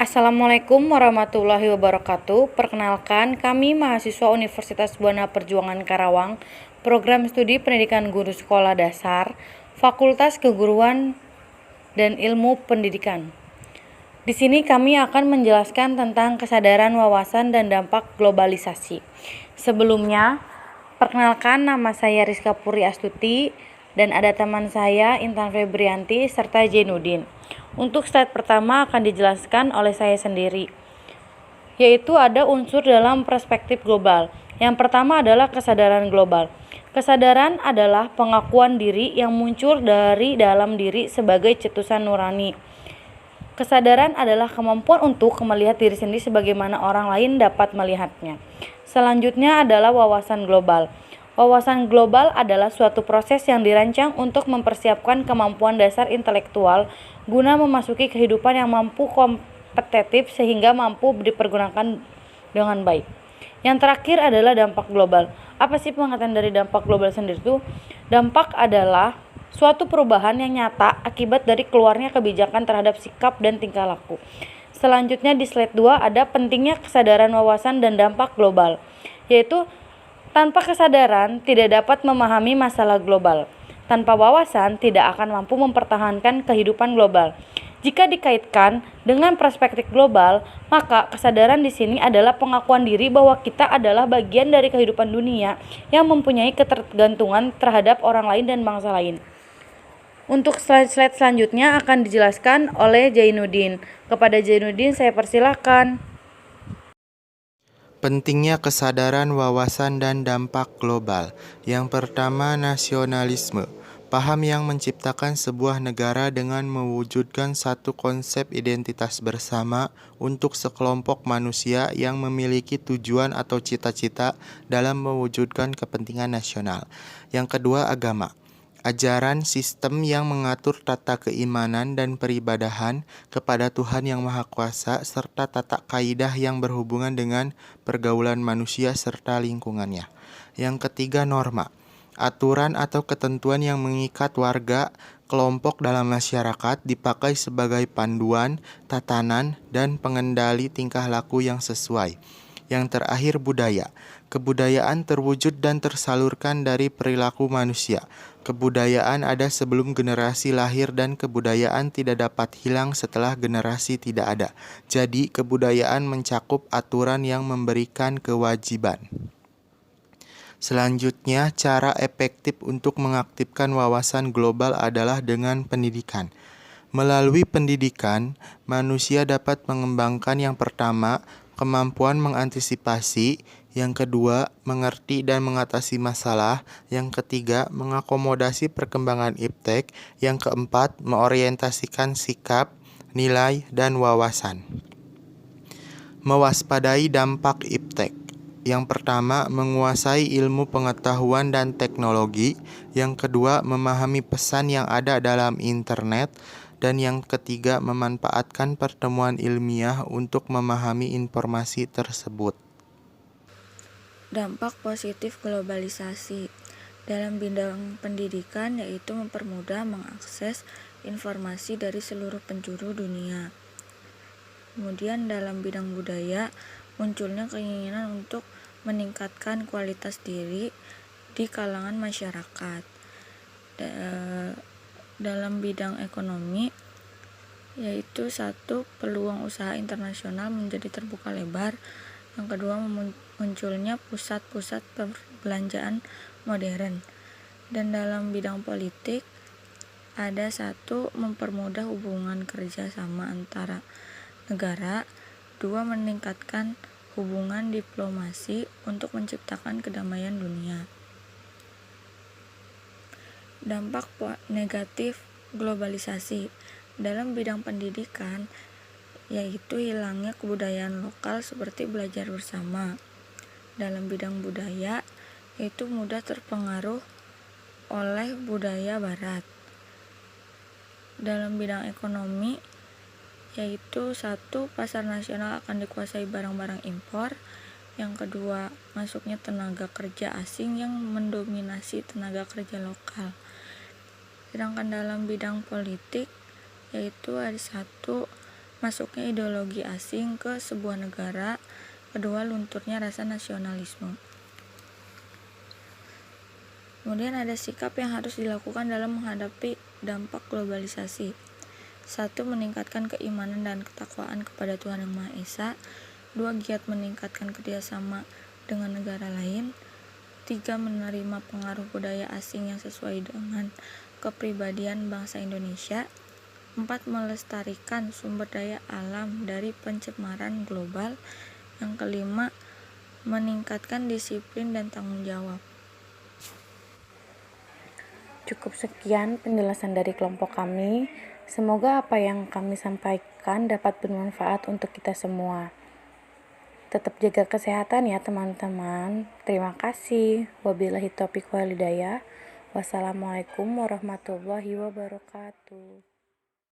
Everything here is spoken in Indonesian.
Assalamualaikum warahmatullahi wabarakatuh. Perkenalkan, kami mahasiswa Universitas Buana Perjuangan Karawang, Program Studi Pendidikan Guru Sekolah Dasar, Fakultas Keguruan dan Ilmu Pendidikan. Di sini kami akan menjelaskan tentang kesadaran, wawasan, dan dampak globalisasi. Sebelumnya, perkenalkan, nama saya Rizka Puri Astuti dan ada teman saya Intan Febrianti serta Jainuddin. Untuk slide pertama akan dijelaskan oleh saya sendiri, yaitu ada unsur dalam perspektif global. Yang pertama adalah kesadaran global. Kesadaran adalah pengakuan diri yang muncul dari dalam diri sebagai cetusan nurani. Kesadaran adalah kemampuan untuk melihat diri sendiri sebagaimana orang lain dapat melihatnya. Selanjutnya adalah wawasan global. Wawasan global adalah suatu proses yang dirancang untuk mempersiapkan kemampuan dasar intelektual guna memasuki kehidupan yang mampu kompetitif sehingga mampu dipergunakan dengan baik. Yang terakhir adalah dampak global. Apa sih pengertian dari dampak global sendiri itu? Dampak adalah suatu perubahan yang nyata akibat dari keluarnya kebijakan terhadap sikap dan tingkah laku. Selanjutnya di slide 2 ada pentingnya kesadaran, wawasan, dan dampak global, yaitu tanpa kesadaran tidak dapat memahami masalah global. Tanpa wawasan tidak akan mampu mempertahankan kehidupan global. Jika dikaitkan dengan perspektif global, maka kesadaran di sini adalah pengakuan diri bahwa kita adalah bagian dari kehidupan dunia yang mempunyai ketergantungan terhadap orang lain dan bangsa lain. Untuk slide-slide selanjutnya akan dijelaskan oleh Jainuddin. Kepada Jainuddin saya persilahkan. Pentingnya kesadaran, wawasan, dan dampak global. Yang pertama, nasionalisme. Paham yang menciptakan sebuah negara dengan mewujudkan satu konsep identitas bersama untuk sekelompok manusia yang memiliki tujuan atau cita-cita dalam mewujudkan kepentingan nasional. Yang kedua, agama. Ajaran sistem yang mengatur tata keimanan dan peribadahan kepada Tuhan Yang Maha Kuasa serta tata kaidah yang berhubungan dengan pergaulan manusia serta lingkungannya. Yang ketiga, norma. Aturan atau ketentuan yang mengikat warga, kelompok dalam masyarakat dipakai sebagai panduan, tatanan, dan pengendali tingkah laku yang sesuai. Yang terakhir, budaya. Kebudayaan terwujud dan tersalurkan dari perilaku manusia. Kebudayaan ada sebelum generasi lahir dan kebudayaan tidak dapat hilang setelah generasi tidak ada. Jadi, kebudayaan mencakup aturan yang memberikan kewajiban. Selanjutnya, cara efektif untuk mengaktifkan wawasan global adalah dengan pendidikan. Melalui pendidikan, manusia dapat mengembangkan yang pertama, kemampuan mengantisipasi, yang kedua, mengerti dan mengatasi masalah, yang ketiga, mengakomodasi perkembangan iptek, yang keempat, mengorientasikan sikap, nilai, dan wawasan. Mewaspadai dampak iptek. Yang pertama, menguasai ilmu pengetahuan dan teknologi, yang kedua, memahami pesan yang ada dalam internet, dan yang ketiga, memanfaatkan pertemuan ilmiah untuk memahami informasi tersebut. Dampak positif globalisasi dalam bidang pendidikan yaitu mempermudah mengakses informasi dari seluruh penjuru dunia. Kemudian dalam bidang budaya, munculnya keinginan untuk meningkatkan kualitas diri di kalangan masyarakat. Dalam bidang ekonomi, yaitu satu, peluang usaha internasional menjadi terbuka lebar. Yang kedua, munculnya pusat-pusat perbelanjaan modern. Dan dalam bidang politik, ada satu, mempermudah hubungan kerja sama antara negara. Dua, meningkatkan hubungan diplomasi untuk menciptakan kedamaian dunia. Dampak negatif globalisasi dalam bidang pendidikan yaitu hilangnya kebudayaan lokal seperti belajar bersama. Dalam bidang budaya yaitu mudah terpengaruh oleh budaya barat. Dalam bidang ekonomi yaitu satu, pasar nasional akan dikuasai barang-barang impor. Yang kedua, masuknya tenaga kerja asing yang mendominasi tenaga kerja lokal. Sedangkan dalam bidang politik yaitu ada satu, masuknya ideologi asing ke sebuah negara. Kedua, lunturnya rasa nasionalisme. Kemudian ada sikap yang harus dilakukan dalam menghadapi dampak globalisasi. 1. Meningkatkan keimanan dan ketakwaan kepada Tuhan Yang Maha Esa. 2. Giat meningkatkan kerjasama dengan negara lain. 3. Menerima pengaruh budaya asing yang sesuai dengan kepribadian bangsa Indonesia. 4. Melestarikan sumber daya alam dari pencemaran global. Yang kelima, meningkatkan disiplin dan tanggung jawab. Cukup sekian penjelasan dari kelompok kami. Semoga apa yang kami sampaikan dapat bermanfaat untuk kita semua. Tetap jaga kesehatan ya teman-teman. Terima kasih. Wabillahi taufiq wal hidayah. Wassalamualaikum warahmatullahi wabarakatuh.